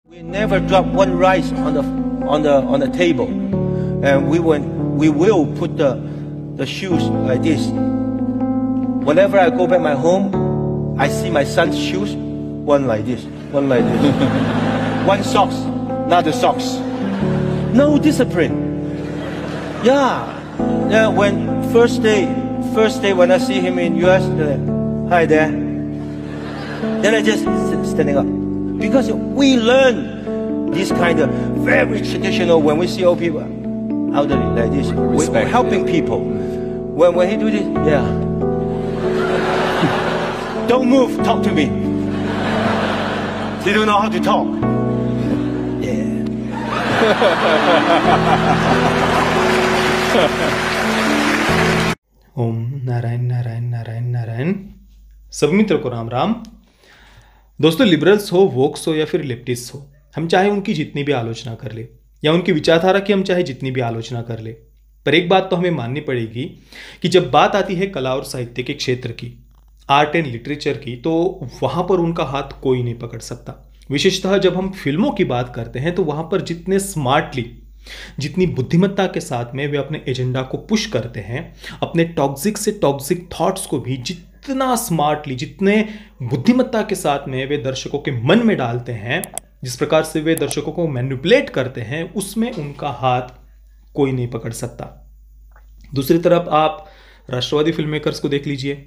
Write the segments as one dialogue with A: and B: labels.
A: We never drop one rice on the table, and we will put the shoes like this. Whenever I go back my home, I see my son's shoes, one like this, one like this, one socks, not the socks. No discipline. Yeah. When first day when I see him in US, hi there. Then I just standing up. Because we learn this kind of very traditional, when we see old people, elderly like this, we're helping people. When he do this, yeah. Don't move, talk to me. They don't know how to talk. Yeah.
B: ओम नारायण नारायण नारायण नारायण। सभी मित्रों को राम राम। दोस्तों, liberals हो, Woakes हो या फिर leftist हो, हम चाहे उनकी जितनी भी आलोचना कर ले या उनकी विचारधारा की हम चाहे जितनी भी आलोचना कर ले, पर एक बात तो हमें माननी पड़ेगी कि जब बात आती है कला और साहित्य के क्षेत्र की, आर्ट एंड लिटरेचर की, तो वहां पर उनका हाथ कोई नहीं पकड़ सकता। विशेषतः जब हम फिल्मों की बात करते हैं तो वहां पर जितने स्मार्टली, जितनी बुद्धिमत्ता के साथ में वे अपने एजेंडा को पुश करते हैं, अपने टॉक्सिक से टॉक्सिक थॉट्स को भी जितना स्मार्टली, जितने बुद्धिमत्ता के साथ में वे दर्शकों के मन में डालते हैं, जिस प्रकार से वे दर्शकों को मैनिपुलेट करते हैं, उसमें उनका हाथ कोई नहीं पकड़ सकता। दूसरी तरफ आप राष्ट्रवादी फिल्म मेकर्स को देख लीजिए।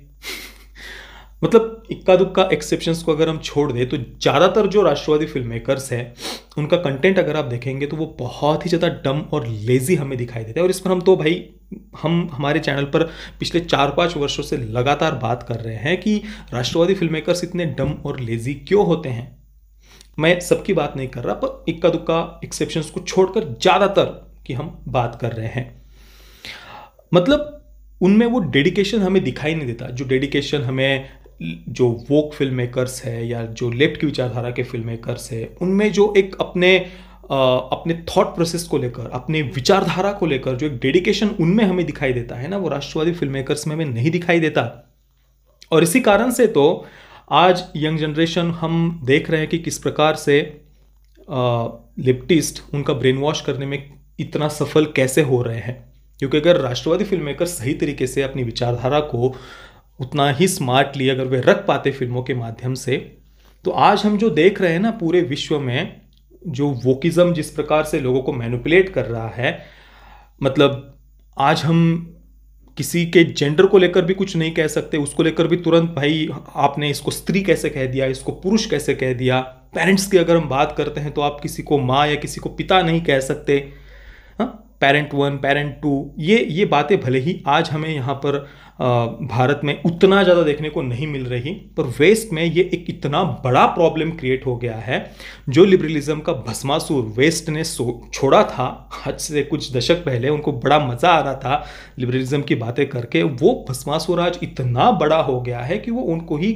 B: मतलब इक्का दुक्का एक्सेप्शंस को अगर हम छोड़ दें तो ज़्यादातर जो राष्ट्रवादी फिल्म मेकर्स हैं, उनका कंटेंट अगर आप देखेंगे तो वो बहुत ही ज़्यादा डम और लेजी हमें दिखाई देता है। और इस पर हम तो भाई हम हमारे चैनल पर पिछले 4-5 वर्षों से लगातार बात कर रहे हैं कि राष्ट्रवादी फिल्म मेकर्स इतने डम और लेजी क्यों होते हैं। मैं सबकी बात नहीं कर रहा, पर इक्का दुक्का एक्सेप्शंस को छोड़कर ज़्यादातर की हम बात कर रहे हैं। मतलब उनमें वो डेडिकेशन हमें दिखाई नहीं देता, जो डेडिकेशन हमें जो वोक फिल्म मेकर्स है या जो लेफ्ट की विचारधारा के फिल्म मेकर्स है, उनमें जो एक अपने थॉट प्रोसेस को लेकर, अपने विचारधारा को लेकर जो एक डेडिकेशन उनमें हमें दिखाई देता है ना, वो राष्ट्रवादी फिल्म मेकर्स में हमें नहीं दिखाई देता। और इसी कारण से तो आज यंग जनरेशन हम देख रहे हैं कि किस प्रकार से लेफ्टिस्ट उनका ब्रेन वॉश करने में इतना सफल कैसे हो रहे हैं। क्योंकि अगर राष्ट्रवादी फिल्म मेकर सही तरीके से अपनी विचारधारा को उतना ही स्मार्टली अगर वे रख पाते फिल्मों के माध्यम से, तो आज हम जो देख रहे हैं ना पूरे विश्व में, जो वोकिज्म जिस प्रकार से लोगों को मैनिपुलेट कर रहा है, मतलब आज हम किसी के जेंडर को लेकर भी कुछ नहीं कह सकते, उसको लेकर भी तुरंत भाई आपने इसको स्त्री कैसे कह दिया, इसको पुरुष कैसे कह दिया। पेरेंट्स की अगर हम बात करते हैं तो आप किसी को माँ या किसी को पिता नहीं कह सकते। पेरेंट 1, पेरेंट 2, ये बातें भले ही आज हमें यहाँ पर भारत में उतना ज़्यादा देखने को नहीं मिल रही, पर वेस्ट में ये एक इतना बड़ा प्रॉब्लम क्रिएट हो गया है। जो लिबरलिज्म का भस्मासुर वेस्ट ने छोड़ा था आज से कुछ दशक पहले, उनको बड़ा मज़ा आ रहा था लिबरलिज्म की बातें करके, वो भस्मासुर आज इतना बड़ा हो गया है कि वो उनको ही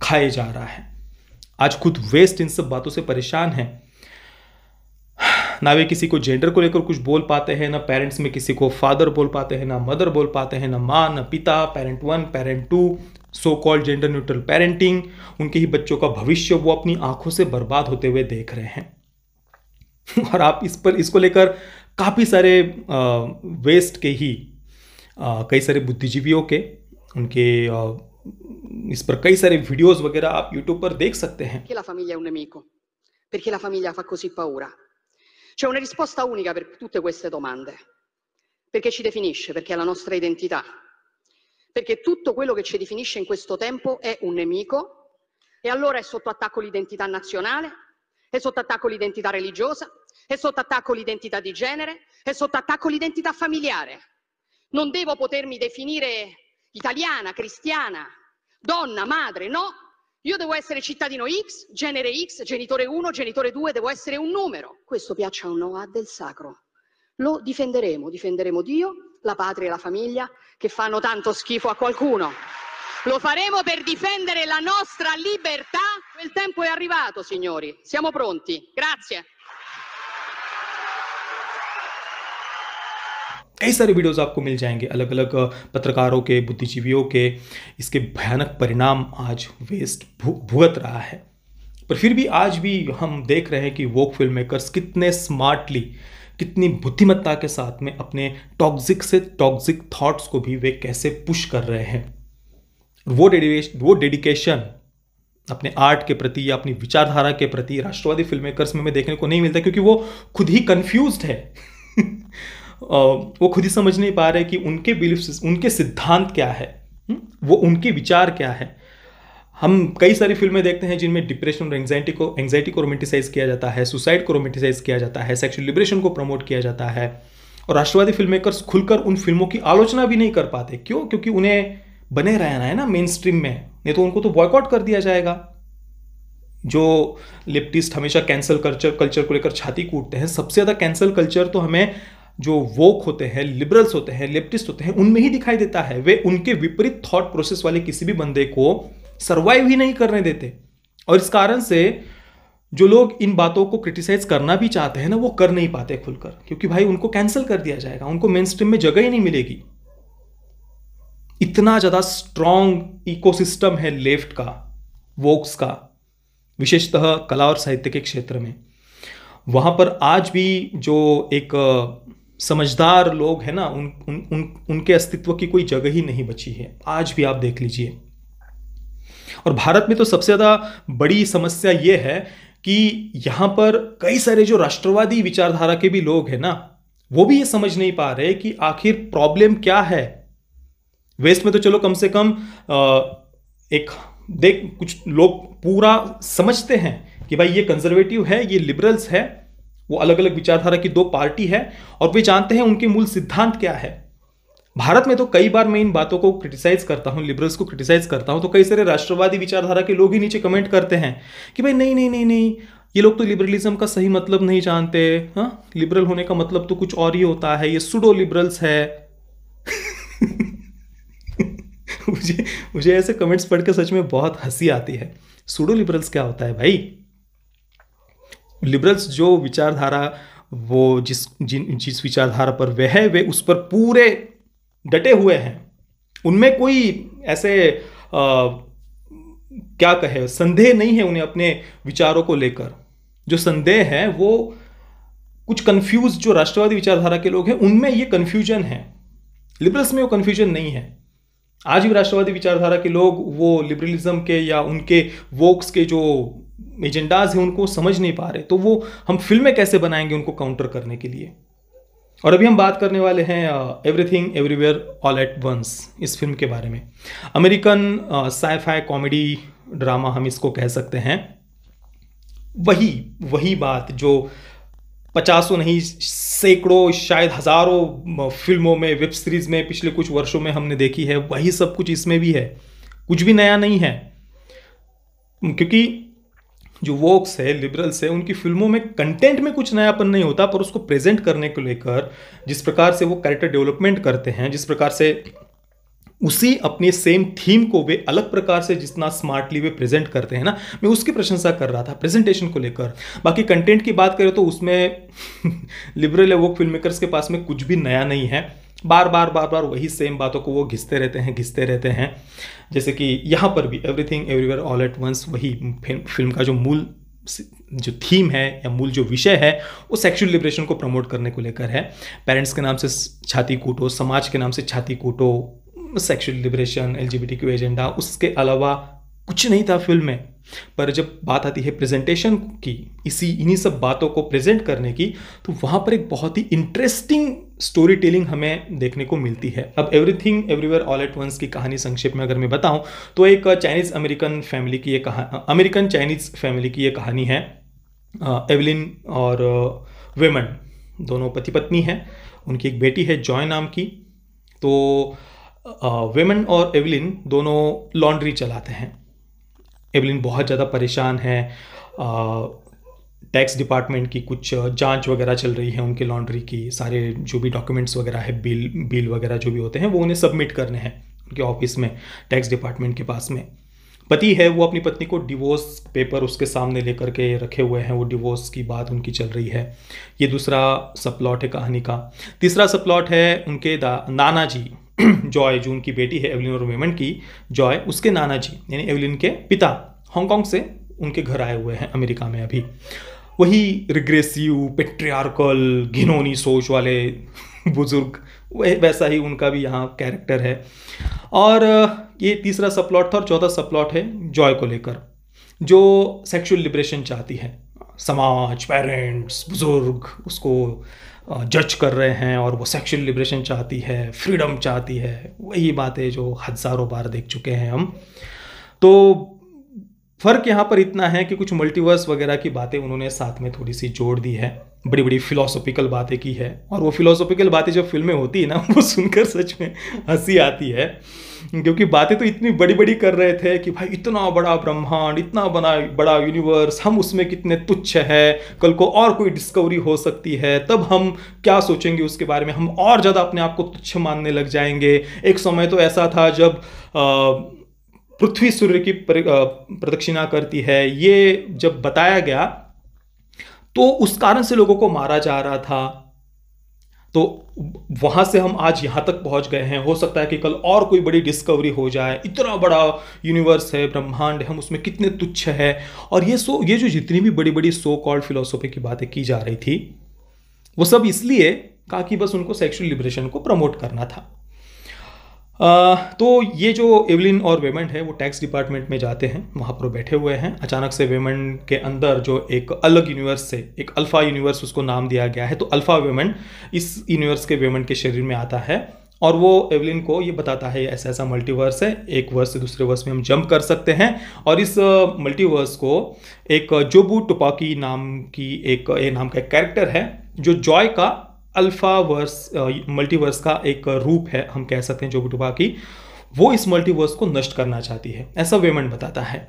B: खाए जा रहा है। आज खुद वेस्ट इन सब बातों से परेशान है। ना वे किसी को जेंडर को लेकर कुछ बोल पाते हैं, ना पेरेंट्स में किसी को फादर बोल पाते हैं, ना मदर बोल पाते हैं, ना माँ ना पिता, parent 1, parent 2, so called gender neutral parenting. उनके ही बच्चों का भविष्य वो अपनी आंखों से बर्बाद होते हुए देख रहे हैं। और आप इसको लेकर काफ़ी सारे वेस्ट के ही कई सारे बुद्धिजीवियों के उनके इस पर कई सारे वीडियोस वगैरह आप यूट्यूब पर देख सकते हैं।
C: Perché la famiglia è un nemico? Perché la famiglia fa così paura? C'è una risposta unica per tutte queste domande. Perché ci definisce, perché è la nostra identità. Perché tutto quello che ci definisce in questo tempo è un nemico, e allora è sotto attacco l'identità nazionale, è sotto attacco l'identità religiosa, è sotto attacco l'identità di genere, è sotto attacco l'identità familiare. Non devo potermi definire italiana, cristiana, donna, madre, no. Io devo essere cittadino X, genere X, genitore 1, genitore 2, devo essere un numero. Questo piaccia o no, ha del sacro. Lo difenderemo Dio, la patria e la famiglia, che fanno tanto schifo a qualcuno. Lo faremo per difendere la nostra libertà. Quel tempo è arrivato, signori. Siamo pronti. Grazie.
B: कई सारे videos आपको मिल जाएंगे अलग अलग पत्रकारों के, बुद्धिजीवियों के। इसके भयानक परिणाम आज वेस्ट भुगत रहा है। पर फिर भी आज भी हम देख रहे हैं कि वोक फिल्म मेकर्स कितने स्मार्टली, कितनी बुद्धिमत्ता के साथ में अपने टॉक्सिक से टॉक्सिक थॉट्स को भी वे कैसे पुश कर रहे हैं। वो डेडिकेशन अपने आर्ट के प्रति या अपनी विचारधारा के प्रति राष्ट्रवादी फिल्म मेकर्स में देखने को नहीं मिलता, क्योंकि वो खुद ही कंफ्यूज्ड है। वो खुद ही समझ नहीं पा रहे कि उनके बिलीफ, उनके सिद्धांत क्या है, वो उनके विचार क्या है। हम कई सारी फिल्में देखते हैं जिनमें डिप्रेशन और एंग्जाइटी को रोमेंटिसाइज किया जाता है, सुसाइड को रोमेंटिसाइज किया जाता है, सेक्सुअल लिबरेशन को प्रमोट किया जाता है, और राष्ट्रवादी फिल्म मेकर्स खुलकर उन फिल्मों की आलोचना भी नहीं कर पाते। क्यों? क्योंकि उन्हें बने रहना है ना मेन स्ट्रीम में, नहीं तो उनको तो बॉयकॉट कर दिया जाएगा। जो लेफ्टिस्ट हमेशा कैंसल कल्चर को लेकर छाती कूटते हैं, सबसे ज़्यादा कैंसल कल्चर तो हमें जो वोक होते हैं, लिबरल्स होते हैं, लेफ्टिस्ट होते हैं, उनमें ही दिखाई देता है। वे उनके विपरीत थॉट प्रोसेस वाले किसी भी बंदे को सर्वाइव ही नहीं करने देते। और इस कारण से जो लोग इन बातों को क्रिटिसाइज करना भी चाहते हैं ना, वो कर नहीं पाते खुलकर, क्योंकि भाई उनको कैंसिल कर दिया जाएगा, उनको मेन स्ट्रीम में जगह ही नहीं मिलेगी। इतना ज्यादा स्ट्रॉन्ग इकोसिस्टम है लेफ्ट का, वोक्स का, विशेषतः कला और साहित्य के क्षेत्र में। वहां पर आज भी जो एक समझदार लोग हैं ना, उनके अस्तित्व की कोई जगह ही नहीं बची है। आज भी आप देख लीजिए। और भारत में तो सबसे ज्यादा बड़ी समस्या यह है कि यहां पर कई सारे जो राष्ट्रवादी विचारधारा के भी लोग हैं ना, वो भी ये समझ नहीं पा रहे कि आखिर प्रॉब्लम क्या है। वेस्ट में तो चलो कम से कम कुछ लोग पूरा समझते हैं कि भाई ये कंजर्वेटिव है, ये लिबरल्स है, वो अलग अलग विचारधारा की दो पार्टी है, और वे जानते हैं उनके मूल सिद्धांत क्या है। भारत में तो कई बार मैं इन बातों को क्रिटिसाइज करता हूं, लिबरल्स को क्रिटिसाइज करता हूं, तो कई सारे राष्ट्रवादी विचारधारा के लोग ही नीचे कमेंट करते हैं कि भाई नहीं नहीं नहीं नहीं, ये लोग तो लिबरलिज्म का सही मतलब नहीं जानते। हाँ, लिबरल होने का मतलब तो कुछ और ही होता है, ये सुडो लिबरल्स है। मुझे ऐसे कमेंट्स पढ़ के सच में बहुत हंसी आती है। सुडो लिबरल्स क्या होता है भाई? लिबरल्स जो विचारधारा, वो जिस विचारधारा पर वे है, वे उस पर पूरे डटे हुए हैं। उनमें कोई ऐसे क्या कहे, संदेह नहीं है उन्हें अपने विचारों को लेकर। जो संदेह है वो कुछ कंफ्यूज जो राष्ट्रवादी विचारधारा के लोग हैं, उनमें ये कंफ्यूजन है। लिबरल्स में वो कंफ्यूजन नहीं है। आज भी राष्ट्रवादी विचारधारा के लोग वो लिबरलिज्म के या उनके वोक्स के जो एजेंडाज हैं उनको समझ नहीं पा रहे। तो वो हम फिल्में कैसे बनाएंगे उनको काउंटर करने के लिए। और अभी हम बात करने वाले हैं everything everywhere all at once, इस फिल्म के बारे में। अमेरिकन साइ-फाई कॉमेडी ड्रामा हम इसको कह सकते हैं। वही बात जो 50 नहीं सैकड़ों शायद हजारों फिल्मों में, वेब सीरीज में पिछले कुछ वर्षों में हमने देखी है, वही सब कुछ इसमें भी है। कुछ भी नया नहीं है, क्योंकि जो वोक्स है, लिबरल्स है, उनकी फिल्मों में कंटेंट में कुछ नयापन नहीं होता, पर उसको प्रेजेंट करने को लेकर जिस प्रकार से वो कैरेक्टर डेवलपमेंट करते हैं, जिस प्रकार से उसी अपने सेम थीम को वे अलग प्रकार से जितना स्मार्टली वे प्रेजेंट करते हैं ना, मैं उसकी प्रशंसा कर रहा था प्रेजेंटेशन को लेकर। बाकी कंटेंट की बात करें तो उसमें लिबरल वोक फिल्म मेकर्स के पास में कुछ भी नया नहीं है। बार बार वही सेम बातों को वो घिसते रहते हैं। जैसे कि यहाँ पर भी everything everywhere all at once, वही फिल्म का जो मूल जो थीम है या मूल जो विषय है वो सेक्सुअल लिबरेशन को प्रमोट करने को लेकर है। पेरेंट्स के नाम से छाती कूटो, समाज के नाम से छाती कूटो, सेक्सुअल लिबरेशन, LGBTQ एजेंडा, उसके अलावा कुछ नहीं था फिल्म में। पर जब बात आती है प्रेजेंटेशन की, इन्हीं सब बातों को प्रेजेंट करने की, तो वहाँ पर एक बहुत ही इंटरेस्टिंग स्टोरी टेलिंग हमें देखने को मिलती है। अब everything everywhere all at once की कहानी संक्षेप में अगर मैं बताऊं तो एक चाइनीज अमेरिकन फैमिली की ये अमेरिकन चाइनीज फैमिली की ये कहानी है। एवलिन और वेमन दोनों पति पत्नी हैं। उनकी एक बेटी है जॉय नाम की। तो वेमन और एवलिन दोनों लॉन्ड्री चलाते हैं। एवलिन बहुत ज़्यादा परेशान है। टैक्स डिपार्टमेंट की कुछ जांच वगैरह चल रही है उनके लॉन्ड्री की। सारे जो भी डॉक्यूमेंट्स वगैरह है, बिल वगैरह जो भी होते हैं, वो उन्हें सबमिट करने हैं उनके ऑफिस में, टैक्स डिपार्टमेंट के पास में। पति है वो अपनी पत्नी को डिवोर्स पेपर उसके सामने लेकर के रखे हुए हैं, वो डिवोर्स की बात उनकी चल रही है। ये दूसरा सबप्लॉट है कहानी का। तीसरा सबप्लॉट है उनके नाना जी जॉय, जो उनकी बेटी है एवलिन और वेमन की जॉय, उसके नाना जी यानी एवलिन के पिता हांगकांग से उनके घर आए हुए हैं अमेरिका में अभी। वही रिग्रेसिव पेट्रियार्कल घिनौनी सोच वाले बुजुर्ग, वैसा ही उनका भी यहाँ कैरेक्टर है। और ये तीसरा सबप्लॉट था। और चौथा सबप्लॉट है जॉय को लेकर, जो सेक्सुअल लिबरेशन चाहती है। समाज, पेरेंट्स, बुजुर्ग उसको जज कर रहे हैं और वो सेक्सुअल लिबरेशन चाहती है, फ्रीडम चाहती है। वही बातें जो हज़ारों बार देख चुके हैं हम। तो फ़र्क यहाँ पर इतना है कि कुछ मल्टीवर्स वगैरह की बातें उन्होंने साथ में थोड़ी सी जोड़ दी है, बड़ी बड़ी फिलोसॉफिकल बातें की है। और वो फिलोसॉफिकल बातें जो फिल्में होती है ना, वो सुनकर सच में हंसी आती है, क्योंकि बातें तो इतनी बड़ी बड़ी कर रहे थे कि भाई इतना बड़ा ब्रह्मांड, इतना बड़ा यूनिवर्स, हम उसमें कितने तुच्छ है, कल को और कोई डिस्कवरी हो सकती है, तब हम क्या सोचेंगे उसके बारे में, हम और ज़्यादा अपने आप को तुच्छ मानने लग जाएंगे। एक समय तो ऐसा था जब पृथ्वी सूर्य की प्रदक्षिणा करती है, ये जब बताया गया तो उस कारण से लोगों को मारा जा रहा था। तो वहां से हम आज यहां तक पहुंच गए हैं। हो सकता है कि कल और कोई बड़ी डिस्कवरी हो जाए, इतना बड़ा यूनिवर्स है, ब्रह्मांड है, हम उसमें कितने तुच्छ है। और ये जो जितनी भी बड़ी बड़ी सो कॉल्ड फिलोसॉफी की बातें की जा रही थी, वो सब इसलिए कहा कि बस उनको सेक्सुअल लिबरेशन को प्रमोट करना था। तो ये जो एवलिन और वेमंड है वो टैक्स डिपार्टमेंट में जाते हैं, वहाँ पर बैठे हुए हैं। अचानक से वेमंड के अंदर जो एक अलग यूनिवर्स से, एक अल्फा यूनिवर्स उसको नाम दिया गया है, तो अल्फा वेमंड इस यूनिवर्स के वेमंड के शरीर में आता है और वो एवलिन को ये बताता है ऐसा ऐसा मल्टीवर्स है, एक वर्स से दूसरे वर्स में हम जंप कर सकते हैं। और इस मल्टीवर्स को एक जोबू टुपाकी नाम का एक कैरेक्टर है, जो जॉय का अल्फा वर्स मल्टीवर्स का एक रूप है, हम कह सकते हैं जोबू टुपाकी, वो इस मल्टीवर्स को नष्ट करना चाहती है, ऐसा वेमंड बताता है।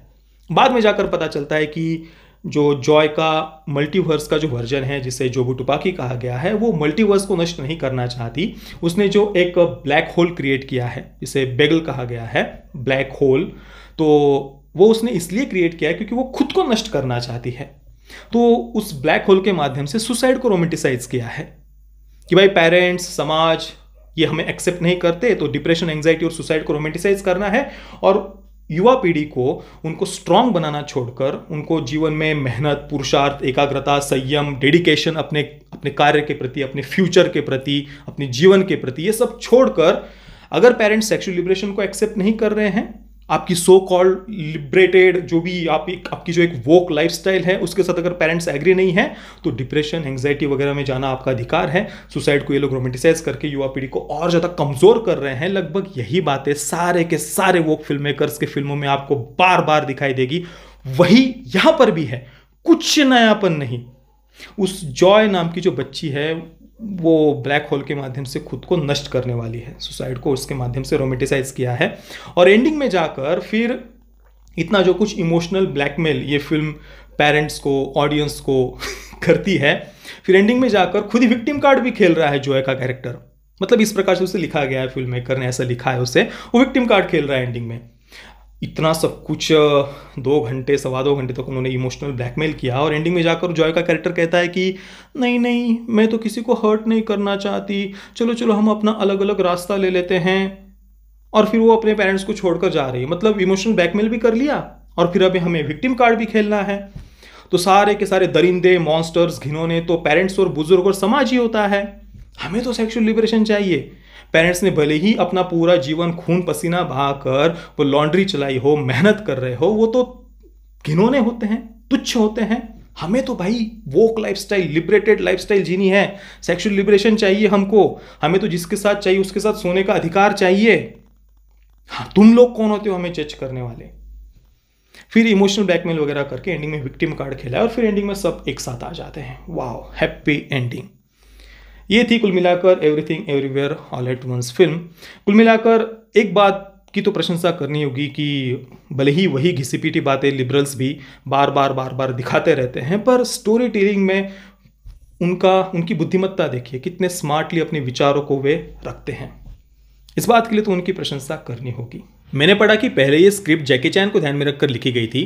B: बाद में जाकर पता चलता है कि जो जॉय का मल्टीवर्स का जो वर्जन है, जिसे जोबू टुपाकी कहा गया है, वो मल्टीवर्स को नष्ट नहीं करना चाहती। उसने जो एक ब्लैक होल क्रिएट किया है, जिसे बेगल कहा गया है, ब्लैक होल, तो वो उसने इसलिए क्रिएट किया है क्योंकि वो खुद को नष्ट करना चाहती है। तो उस ब्लैक होल के माध्यम से सुसाइड को रोमांटिसाइज किया है कि भाई पेरेंट्स, समाज ये हमें एक्सेप्ट नहीं करते, तो डिप्रेशन, एंजाइटी और सुसाइड को रोमांटिसाइज करना है। और युवा पीढ़ी को उनको स्ट्रांग बनाना छोड़कर उनको जीवन में मेहनत, पुरुषार्थ, एकाग्रता, संयम, डेडिकेशन अपने कार्य के प्रति, अपने फ्यूचर के प्रति, अपने जीवन के प्रति, ये सब छोड़कर, अगर पेरेंट्स सेक्सुअल लिबरेशन को एक्सेप्ट नहीं कर रहे हैं, आपकी सो कॉल्ड लिबरेटेड जो भी आपकी जो एक वोक लाइफस्टाइल है उसके साथ अगर पेरेंट्स एग्री नहीं है, तो डिप्रेशन, एंग्जाइटी वगैरह में जाना आपका अधिकार है। सुसाइड को ये लोग रोमांटिसाइज करके युवा पीढ़ी को और ज़्यादा कमज़ोर कर रहे हैं। लगभग यही बातें सारे के सारे वोक फिल्म मेकर्स के फिल्मों में आपको बार बार दिखाई देगी। वही यहाँ पर भी है, कुछ नयापन नहीं। उस जॉय नाम की जो बच्ची है वो ब्लैक होल के माध्यम से खुद को नष्ट करने वाली है, सुसाइड को उसके माध्यम से रोमांटिसाइज किया है। और एंडिंग में जाकर फिर इतना जो कुछ इमोशनल ब्लैकमेल ये फिल्म पेरेंट्स को, ऑडियंस को करती है, फिर एंडिंग में जाकर खुद ही विक्टिम कार्ड भी खेल रहा है जॉय का कैरेक्टर। मतलब इस प्रकार से उसे लिखा गया है, फिल्म मेकर ने ऐसा लिखा है उसे, वो विक्टिम कार्ड खेल रहा है एंडिंग में। इतना सब कुछ 2 घंटे, 2.25 घंटे तक उन्होंने इमोशनल ब्लैकमेल किया और एंडिंग में जाकर जॉय का कैरेक्टर कहता है कि नहीं नहीं, मैं तो किसी को हर्ट नहीं करना चाहती, चलो चलो हम अपना अलग अलग रास्ता ले लेते हैं। और फिर वो अपने पेरेंट्स को छोड़कर जा रही है। मतलब इमोशनल ब्लैकमेल भी कर लिया और फिर अभी हमें विक्टिम कार्ड भी खेलना है। तो सारे के सारे दरिंदे, मॉन्स्टर्स, घिनौने तो पेरेंट्स और बुजुर्ग और समाज ही होता है। हमें तो सेक्सुअल लिबरेशन चाहिए। पेरेंट्स ने भले ही अपना पूरा जीवन खून पसीना बहाकर वो लॉन्ड्री चलाई हो, मेहनत कर रहे हो, वो तो घिनौने होते हैं, तुच्छ होते हैं। हमें तो भाई वोक लाइफस्टाइल, लिबरेटेड लाइफस्टाइल जीनी है। सेक्सुअल लिबरेशन चाहिए हमको। हमें तो जिसके साथ चाहिए उसके साथ सोने का अधिकार चाहिए। हाँ, तुम लोग कौन होते हो हमें जज करने वाले। फिर इमोशनल ब्लैकमेल वगैरह करके एंडिंग में विक्टिम कार्ड खेला और फिर एंडिंग में सब एक साथ आ जाते हैं। Wow, happy ending. ये थी कुल मिलाकर everything everywhere all at once film. कुल मिलाकर एक बात की तो प्रशंसा करनी होगी कि भले ही वही घिसी-पिटी बातें लिबरल्स भी बार बार दिखाते रहते हैं, पर स्टोरी टेलिंग में उनकी बुद्धिमत्ता देखिए, कितने स्मार्टली अपने विचारों को वे रखते हैं। इस बात के लिए तो उनकी प्रशंसा करनी होगी। मैंने पढ़ा कि पहले ये स्क्रिप्ट जैकी चैन को ध्यान में रखकर लिखी गई थी,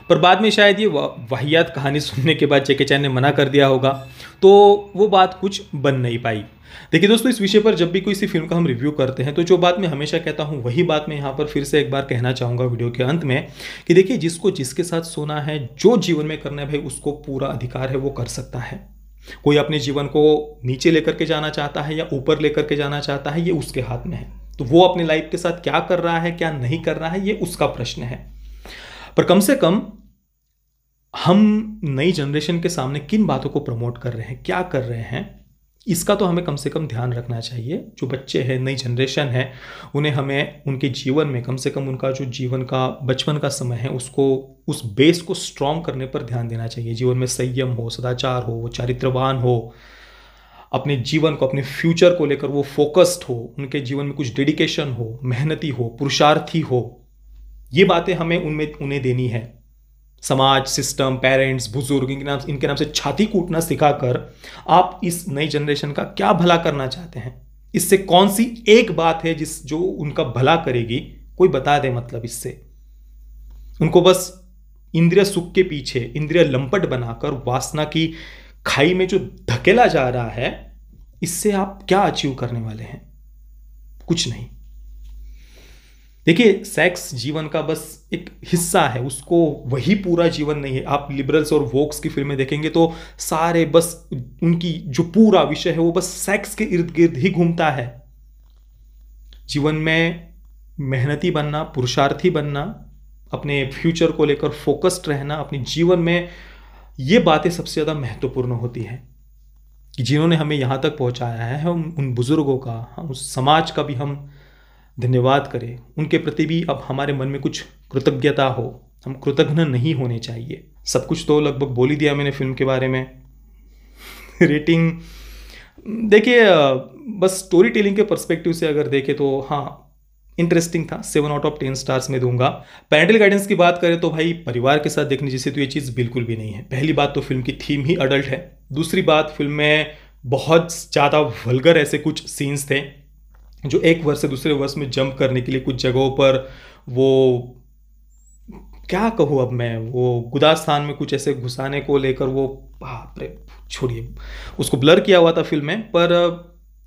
B: पर बाद में शायद ये वाहियात कहानी सुनने के बाद जैकी चैन ने मना कर दिया होगा, तो वो बात कुछ बन नहीं पाई। देखिए दोस्तों, इस विषय पर जब भी कोई सी फिल्म का हम रिव्यू करते हैं तो जो बात मैं हमेशा कहता हूँ वही बात मैं यहाँ पर फिर से एक बार कहना चाहूँगा वीडियो के अंत में, कि देखिए जिसको जिसके साथ सोना है, जो जीवन में करना है भाई, उसको पूरा अधिकार है, वो कर सकता है। कोई अपने जीवन को नीचे लेकर के जाना चाहता है या ऊपर लेकर के जाना चाहता है, ये उसके हाथ में है। तो वो अपने लाइफ के साथ क्या कर रहा है, क्या नहीं कर रहा है, ये उसका प्रश्न है। पर कम से कम हम नई जनरेशन के सामने किन बातों को प्रमोट कर रहे हैं, क्या कर रहे हैं, इसका तो हमें कम से कम ध्यान रखना चाहिए। जो बच्चे हैं, नई जनरेशन है, उन्हें हमें उनके जीवन में कम से कम उनका जो जीवन का बचपन का समय है उसको, उस बेस को स्ट्रॉन्ग करने पर ध्यान देना चाहिए। जीवन में संयम हो, सदाचार हो, वो चारित्रवान हो, अपने जीवन को, अपने फ्यूचर को लेकर वो फोकस्ड हो, उनके जीवन में कुछ डेडिकेशन हो, मेहनती हो, पुरुषार्थी हो। ये बातें हमें उन्हें देनी है। समाज, सिस्टम, पेरेंट्स, बुजुर्ग, इनके नाम से छाती कूटना सिखाकर आप इस नई जनरेशन का क्या भला करना चाहते हैं, इससे कौन सी एक बात है जो उनका भला करेगी, कोई बता दे। मतलब इससे उनको बस इंद्रिय सुख के पीछे इंद्रिय लंपट बनाकर वासना की खाई में जो धकेला जा रहा है, इससे आप क्या अचीव करने वाले हैं? कुछ नहीं। देखिए, सेक्स जीवन का बस एक हिस्सा है, उसको वही पूरा जीवन नहीं है। आप लिबरल्स और वोक्स की फिल्में देखेंगे तो सारे बस उनकी जो पूरा विषय है वो बस सेक्स के इर्द गिर्द ही घूमता है। जीवन में मेहनती बनना, पुरुषार्थी बनना, अपने फ्यूचर को लेकर फोकस्ड रहना, अपने जीवन में ये बातें सबसे ज़्यादा महत्वपूर्ण होती हैं कि जिन्होंने हमें यहाँ तक पहुँचाया है। हम उन बुज़ुर्गों का, हम उस समाज का भी हम धन्यवाद करें। उनके प्रति भी अब हमारे मन में कुछ कृतज्ञता हो। हम कृतज्ञ नहीं होने चाहिए। सब कुछ तो लगभग बोल ही दिया मैंने फिल्म के बारे में। रेटिंग देखिए, बस स्टोरी टेलिंग के पर्सपेक्टिव से अगर देखें तो हाँ, इंटरेस्टिंग था। 7 आउट ऑफ 10 स्टार्स में दूंगा। पेरेंटल गाइडेंस की बात करें तो भाई, परिवार के साथ देखने जैसे तो ये चीज़ बिल्कुल भी नहीं है। पहली बात तो फिल्म की थीम ही अडल्ट है। दूसरी बात, फिल्म में बहुत ज़्यादा वल्गर ऐसे कुछ सीन्स थे जो एक वर्ष से दूसरे वर्ष में जंप करने के लिए कुछ जगहों पर, वो क्या कहूँ अब मैं, वो गुदास्थान में कुछ ऐसे घुसाने को लेकर, वो बाप रे, छोड़िए, उसको ब्लर किया हुआ था फिल्म में, पर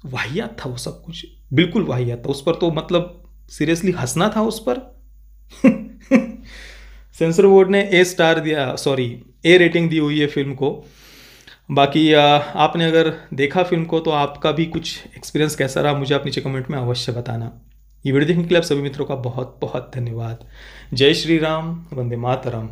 B: वाहियात था वो सब कुछ, बिल्कुल वाहियात था। उस पर तो मतलब सीरियसली हंसना था उस पर। सेंसर बोर्ड ने ए रेटिंग दी हुई है फिल्म को। बाकी आपने अगर देखा फिल्म को तो आपका भी कुछ एक्सपीरियंस कैसा रहा, मुझे आप नीचे कमेंट में अवश्य बताना। ये वीडियो देखने के लिए आप सभी मित्रों का बहुत बहुत धन्यवाद। जय श्री राम, वंदे मातरम।